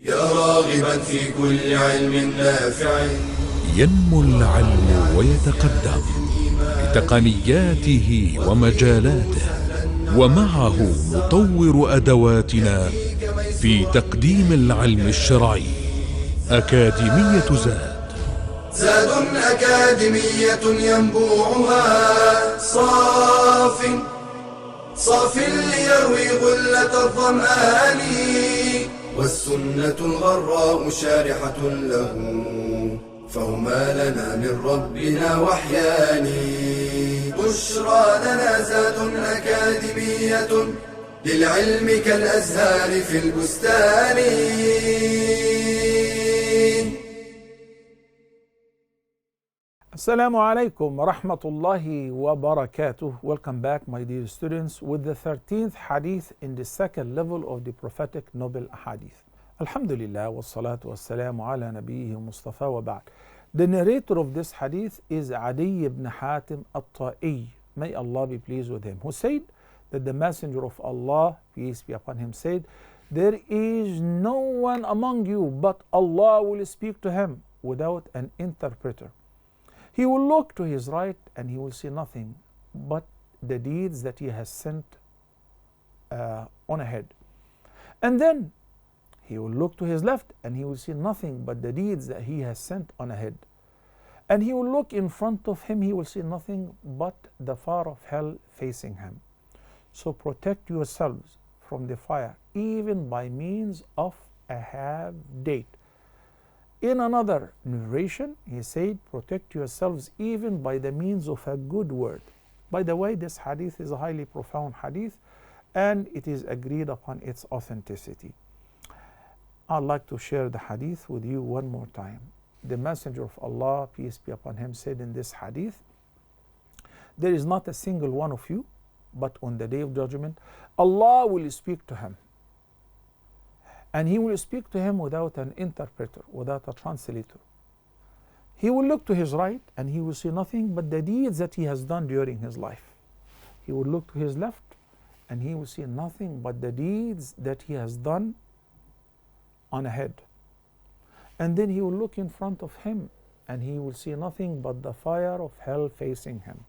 يا راغبا في كل علم نافع. ينمو العلم ويتقدم بتقنياته ومجالاته، ومعه نطور أدواتنا في تقديم العلم الشرعي. أكاديمية زاد أكاديمية ينبوعها صاف ليروي غلة الظمآن، والسنة الغراء شارحة له، فهما لنا من ربنا وحيان. بشرى لنا زاد أكاديمية للعلم كالأزهار في البستان. Assalamu alaikum wa rahmatullahi wa barakatuh. Welcome back, my dear students, with the 13th hadith in the second level of the prophetic noble hadith. Alhamdulillah wa salatu wa salamu ala nabiyhi Mustafa wa ba'd. The narrator of this hadith is Adi ibn Hatim al-Ta'i. May Allah be pleased with him. Who said that the Messenger of Allah, peace be upon him, said, "There is no one among you but Allah will speak to him without an interpreter. He will look to his right and he will see nothing but the deeds that he has sent on ahead. And then he will look to his left and he will see nothing but the deeds that he has sent on ahead. And he will look in front of him, he will see nothing but the fire of hell facing him. So protect yourselves from the fire, even by means of a half-date." In another narration, he said, "Protect yourselves even by the means of a good word." By the way, this hadith is a highly profound hadith and it is agreed upon its authenticity. I'd like to share the hadith with you one more time. The Messenger of Allah, peace be upon him, said in this hadith, "There is not a single one of you, but on the day of judgment, Allah will speak to him. And he will speak to him without an interpreter, without a translator. He will look to his right and he will see nothing but the deeds that he has done during his life. He will look to his left and he will see nothing but the deeds that he has done on ahead. And then he will look in front of him and he will see nothing but the fire of hell facing him."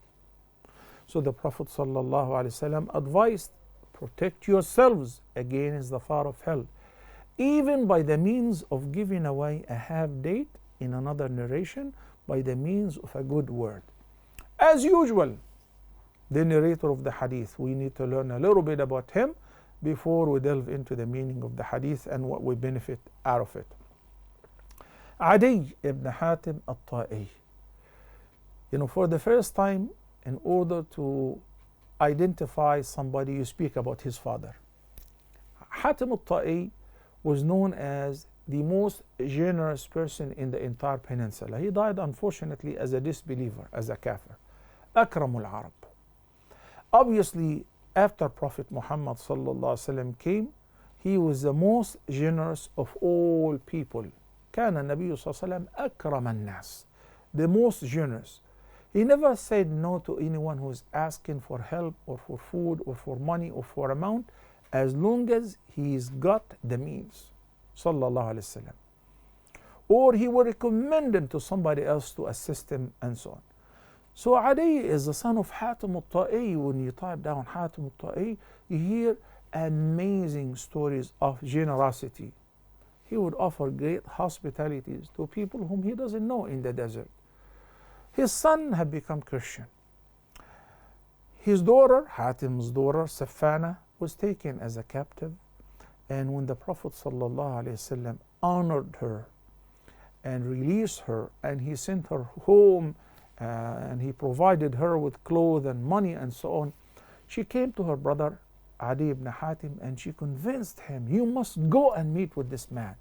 So the Prophet ﷺ advised, protect yourselves against the fire of hell, even by the means of giving away a half-date, in another narration, by the means of a good word. As usual, the narrator of the hadith, we need to learn a little bit about him before we delve into the meaning of the hadith and what we benefit out of it. Adi ibn Hatim al-Ta'i. For the first time, in order to identify somebody, you speak about his father. Hatim al-Ta'i was known as the most generous person in the entire peninsula. He died unfortunately as a disbeliever, as a kafir. Akramul Arab. Obviously, after Prophet Muhammad ﷺ came, he was the most generous of all people. كان النبي صلى الله عليه وسلم أكرم الناس, the most generous. He never said no to anyone who is asking for help or for food or for money or for amount, as long as he's got the means, sallallahu alaihi wasallam. Or he would recommend him to somebody else to assist him and so on. So Adi is the son of Hatim al-Ta'i. When you type down Hatim al-Ta'i, you hear amazing stories of generosity. He would offer great hospitalities to people whom he doesn't know in the desert. His son had become Christian. His daughter, Hatim's daughter, Safana, was taken as a captive, and when the Prophet ﷺ honored her and released her, and he sent her home and he provided her with clothes and money and so on, she came to her brother Adi ibn Hatim and she convinced him, "You must go and meet with this man.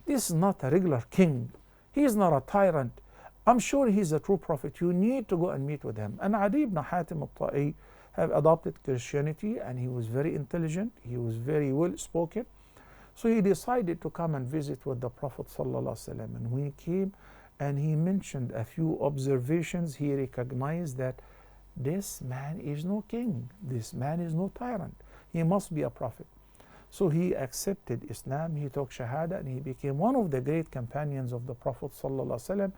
This is not a regular king. He is not a tyrant. I'm sure he's a true prophet. You need to go and meet with him." And Adi ibn Hatim al-Ta'i have adopted Christianity, and he was very intelligent, he was very well spoken. So he decided to come and visit with the Prophet ﷺ. And when he came and he mentioned a few observations, he recognized that this man is no king, this man is no tyrant, he must be a prophet. So he accepted Islam, he took Shahada, and he became one of the great companions of the Prophet ﷺ.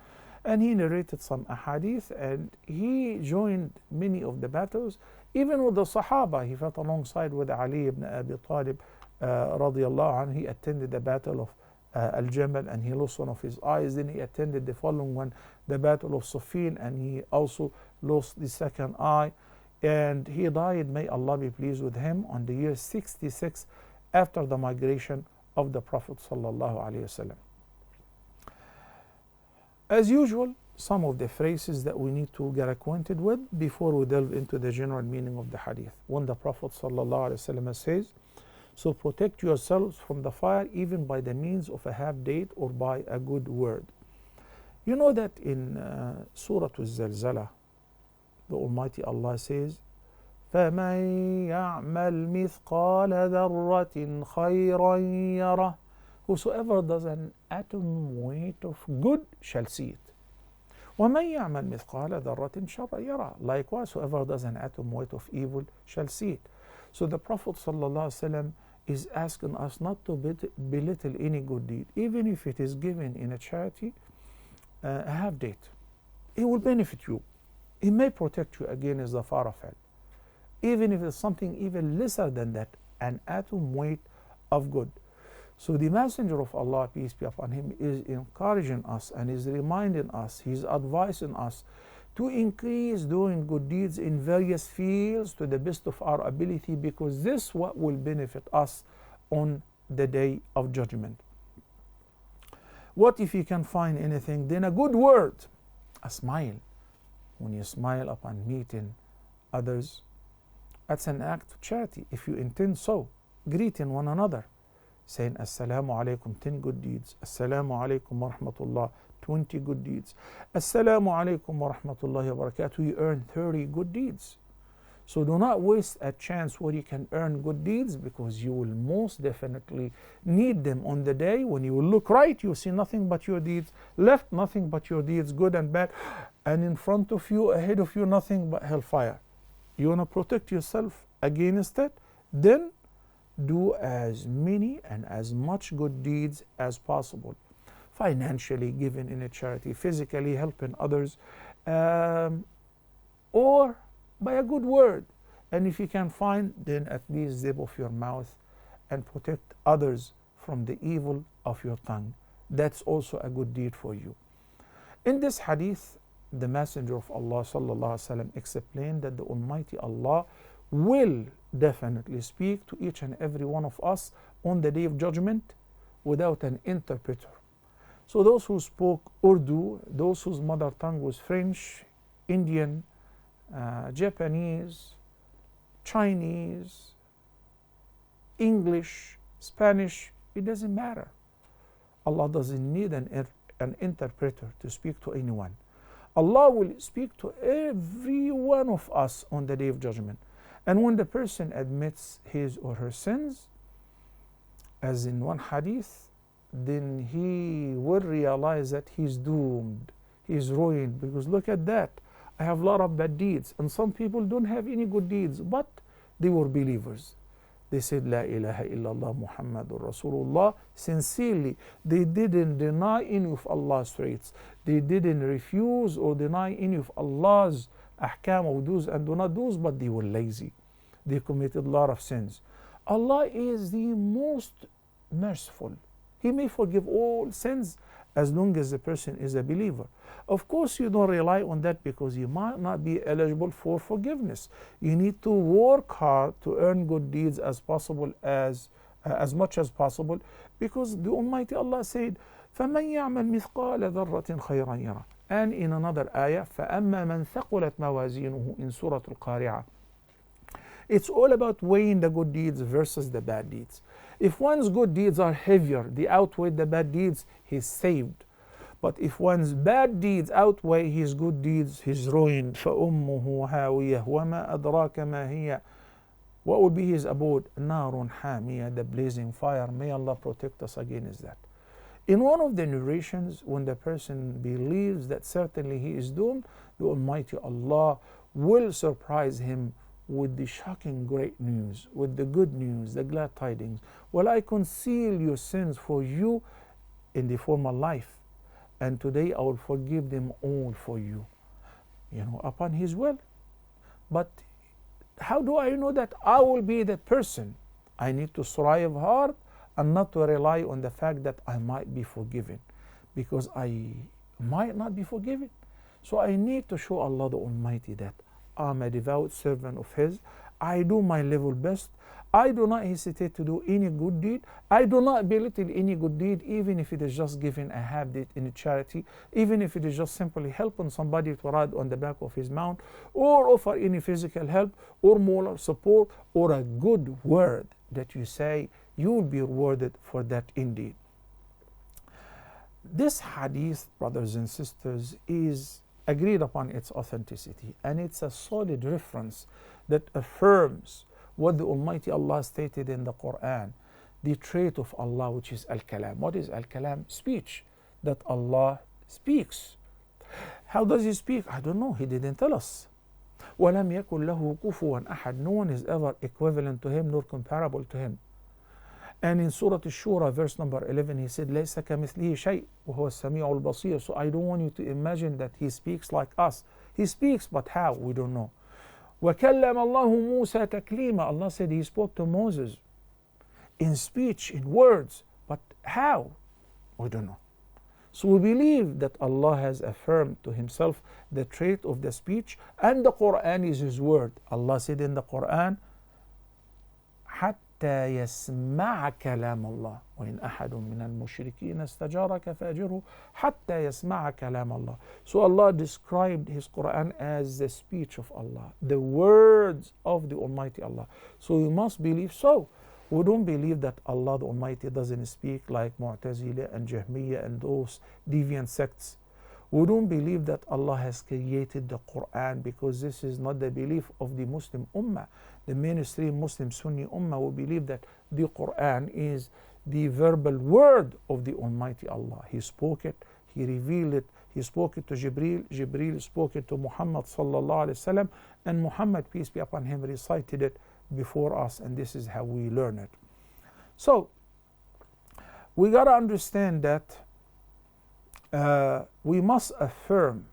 And he narrated some ahadith, and he joined many of the battles. Even with the Sahaba, he fought alongside with Ali ibn Abi Talib radiallahu anhu. He attended the battle of Al-Jamal, and he lost one of his eyes. Then he attended the following one, the battle of Siffin, and he also lost the second eye. And he died, may Allah be pleased with him, on the year 66 after the migration of the Prophet sallallahu alaihi wasallam. As usual, some of the phrases that we need to get acquainted with before we delve into the general meaning of the hadith. When the Prophet ﷺ says, so protect yourselves from the fire even by the means of a half date or by a good word. You know that in Surah Al-Zalzalah, the Almighty Allah says, فَمَنْ يَعْمَلْ مِثْقَالَ ذَرَّةٍ خَيْرًا يَرَهُ. Whosoever does an atom weight of good shall see it. وَمَنْ يَعْمَلْ مِثْقَالَ ذَرَّةٍ شَرًّا يَرَهُ. Likewise, whoever does an atom weight of evil shall see it. So the Prophet ﷺ is asking us not to belittle any good deed, even if it is given in a charity, a half date. It will benefit you. It may protect you against the fire of hell. Even if it's something even lesser than that, an atom weight of good. So the Messenger of Allah, peace be upon him, is encouraging us and is reminding us, he's advising us to increase doing good deeds in various fields to the best of our ability, because this is what will benefit us on the day of judgment. What if you can find anything? Then a good word, a smile. When you smile upon meeting others, that's an act of charity. If you intend so, greeting one another, saying Assalamu alaikum, 10 good deeds. Assalamu alaikum wa rahmatullah, 20 good deeds. Assalamu alaikum wa rahmatullahi wa barakatuh, you earn 30 good deeds. So do not waste a chance where you can earn good deeds, because you will most definitely need them on the day when you will look right, you will see nothing but your deeds, left nothing but your deeds, good and bad, and in front of you, ahead of you, nothing but hellfire. You want to protect yourself against it? Then do as many and as much good deeds as possible. Financially giving in a charity, physically helping others, or by a good word. And if you can find, then at least zip off your mouth and protect others from the evil of your tongue. That's also a good deed for you. In this hadith, the Messenger of Allah sallallahu alaihi wasallam explained that the Almighty Allah will definitely speak to each and every one of us on the day of judgment without an interpreter. So those who spoke Urdu, those whose mother tongue was French, Indian, Japanese, Chinese, English, Spanish, it doesn't matter. Allah doesn't need an interpreter to speak to anyone. Allah will speak to every one of us on the day of judgment. And when the person admits his or her sins, as in one hadith, then he will realize that he's doomed, he's ruined, because look at that. I have a lot of bad deeds, and some people don't have any good deeds, but they were believers. They said, La ilaha illallah Muhammadur Rasulullah, sincerely. They didn't deny any of Allah's traits. They didn't refuse or deny any of Allah's ahkam of do's and do not do's, but they were lazy. They committed a lot of sins. Allah is the most merciful. He may forgive all sins as long as the person is a believer. Of course, you don't rely on that, because you might not be eligible for forgiveness. You need to work hard to earn good deeds as much as possible, because the Almighty Allah said, فَمَنْ يَعْمَلْ مِثْقَالَ ذَرَّةٍ خَيْرًا يَرَهُ. And in another ayah, فَأَمَّا مَنْ ثَقُلَتْ مَوَازِينُهُ in Surah Al-Qari'ah. It's all about weighing the good deeds versus the bad deeds. If one's good deeds are heavier, they outweigh the bad deeds, he's saved. But if one's bad deeds outweigh his good deeds, he's ruined. فَأُمُّهُ هَاوِيَةٌ وَمَا أَدْرَاكَ مَا هِيَ. What would be his abode? نَارٌ حَامِيَةٌ, the blazing fire. May Allah protect us against that. In one of the narrations, when the person believes that certainly he is doomed, the Almighty Allah will surprise him with the shocking great news, with the good news, the glad tidings. Well, I conceal your sins for you in the former life, and today I will forgive them all for you, upon His will. But how do I know that I will be that person? I need to strive hard and not to rely on the fact that I might be forgiven, because I might not be forgiven. So I need to show Allah the Almighty that I'm a devout servant of His. I do my level best. I do not hesitate to do any good deed. I do not belittle any good deed, even if it is just giving a half deed in a charity, even if it is just simply helping somebody to ride on the back of his mount, or offer any physical help, or moral support, or a good word that you say, you will be rewarded for that indeed. This hadith, brothers and sisters, is agreed upon its authenticity, and it's a solid reference that affirms what the Almighty Allah stated in the Quran, the trait of Allah, which is Al-Kalam. What is Al-Kalam? Speech, that Allah speaks. How does He speak? I don't know. He didn't tell us. وَلَمْ يَكُنْ لَهُ كُفُوًا أَحَدٌ. No one is ever equivalent to Him nor comparable to Him. And in Surah Ash-Shura, verse number 11, He said, لَيْسَ كَمِثْلِهِ شَيْءٍ وَهُوَ السَّمِيعُ الْبَصِيرُ. So I don't want you to imagine that He speaks like us. He speaks, but how? We don't know. وَكَلَّمَ اللَّهُ مُوسَى تَكْلِيمًا. Allah said He spoke to Moses in speech, in words, but how? We don't know. So we believe that Allah has affirmed to Himself the trait of the speech, and the Quran is His word. Allah said in the Quran, حَتَّى يَسْمَعَ كَلَامَ اللَّهِ وَإِنْ أَحَدٌ مِّنَ الْمُشْرِكِينَ اسْتَجَارَكَ فَأَجِرْهُ حَتَّى يَسْمَعَ كَلَامَ اللَّهِ. So Allah described His Quran as the speech of Allah, the words of the Almighty Allah. So we must believe so. We don't believe that Allah the Almighty doesn't speak like Mu'tazila and Jahmiyyah and those deviant sects. We don't believe that Allah has created the Quran, because this is not the belief of the Muslim Ummah. The mainstream Muslim Sunni Ummah will believe that the Quran is the verbal word of the Almighty Allah. He spoke it, He revealed it, He spoke it to Jibreel, Jibreel spoke it to Muhammad sallallahu alaihi wasallam, and Muhammad, peace be upon him, recited it before us, and this is how we learn it. So we got to understand that we must affirm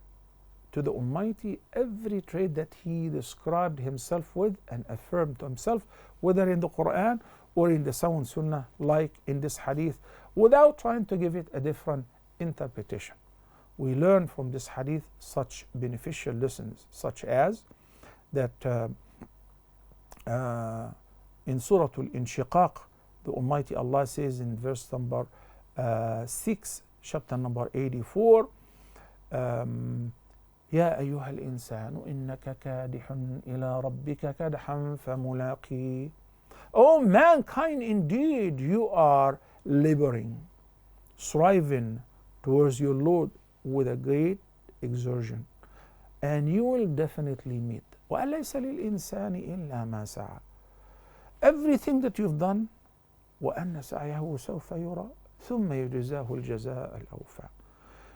to the Almighty every trait that He described Himself with and affirmed to Himself, whether in the Quran or in the sound Sunnah, like in this hadith, without trying to give it a different interpretation. We learn from this hadith such beneficial lessons, such as that in Surah Al-Inshiqaq, the Almighty Allah says in verse number 6, chapter number 84, يا أيها الإنسان إنك كادح إلى ربك كدحا فملاقيه. O mankind, indeed you are laboring, striving towards your Lord with a great exertion, and you will definitely meet. وَأَلَيْسَ لِلْإِنسَانِ إِلَّا مَا سَعَى. Everything that you've done, وَأَنَّ سَعْيَهُ سَوْفَ يُرَى ثُمَّ يُجْزَاهُ الْجَزَاءَ الْأَوْفَى.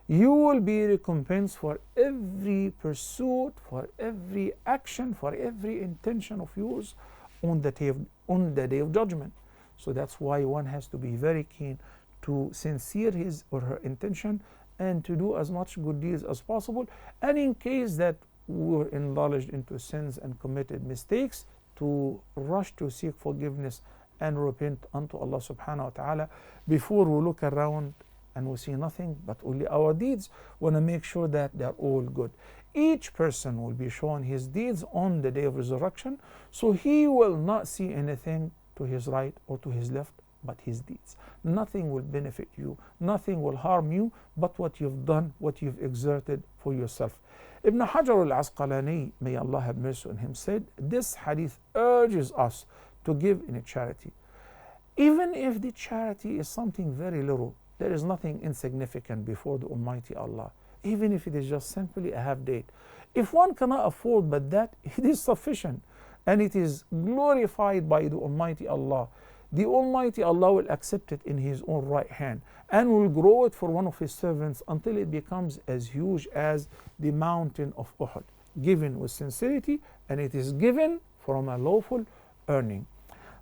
You will be recompensed for every pursuit, for every action, for every intention of yours on the day of judgment. So that's why one has to be very keen to sincere his or her intention and to do as much good deeds as possible. And in case that we're indulged into sins and committed mistakes, to rush to seek forgiveness and repent unto Allah subhanahu wa ta'ala before we look around and we see nothing but only our deeds. Want to make sure that they're all good. Each person will be shown his deeds on the day of resurrection, so he will not see anything to his right or to his left but his deeds. Nothing will benefit you, nothing will harm you but what you've done, what you've exerted for yourself. Ibn Hajar al-Asqalani, may Allah have mercy on him, said this hadith urges us to give in a charity. Even if the charity is something very little, there is nothing insignificant before the Almighty Allah. Even if it is just simply a half date. If one cannot afford but that, it is sufficient and it is glorified by the Almighty Allah. The Almighty Allah will accept it in His own right hand and will grow it for one of His servants until it becomes as huge as the mountain of Uhud. Given with sincerity, and it is given from a lawful earning.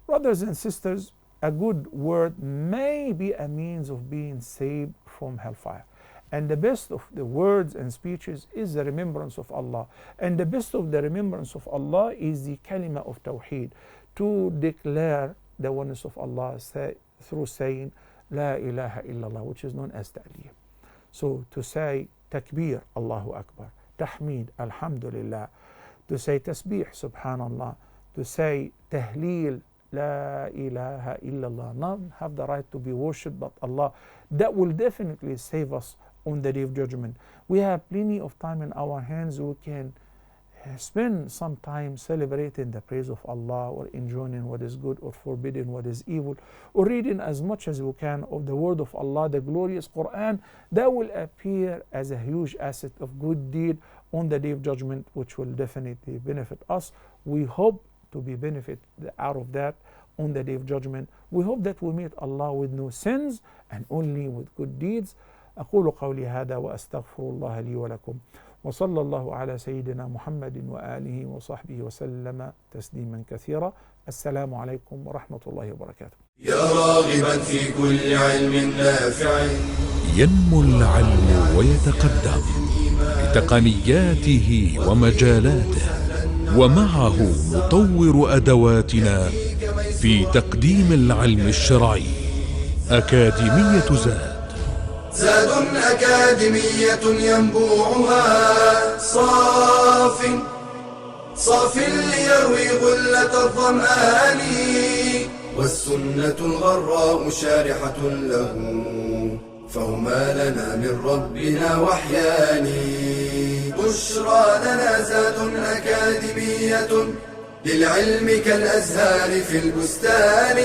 Brothers and sisters, a good word may be a means of being saved from hellfire. And the best of the words and speeches is the remembrance of Allah. And the best of the remembrance of Allah is the kalima of Tawheed, to declare the oneness of Allah through saying La ilaha illallah, which is known as ta'liyah. So to say takbir, Allahu Akbar, tahmeed, alhamdulillah, to say tasbih, subhanallah, to say tahleel, La ilaha illallah, none have the right to be worshipped but Allah. That will definitely save us on the day of judgment. We have plenty of time in our hands. We can spend some time celebrating the praise of Allah, or enjoying what is good, or forbidding what is evil, or reading as much as we can of the word of Allah, the glorious Quran. That will appear as a huge asset of good deed on the day of judgment, which will definitely benefit us. We hope to be benefited out of that on the day of judgment. We hope that we meet Allah with no sins and only with good deeds. أقول قولي هذا وأستغفر الله لي ولكم وصلى الله على سيدنا محمد وآله وصحبه وسلم تسليما كثيرا. السلام عليكم ورحمة الله وبركاته. يا راغبا في كل علم نافع ينمو العلم ويتقدم بتقنياته ومجالاته، ومعه نطور أدواتنا في تقديم العلم الشرعي. أكاديمية زاد أكاديمية ينبوعها صاف ليروي غلة الظمآن، والسنة الغراء شارحة له، فهما لنا من ربنا وحيان. بشرى لنا زاد أكاديمية للعلم كالأزهار في البستان.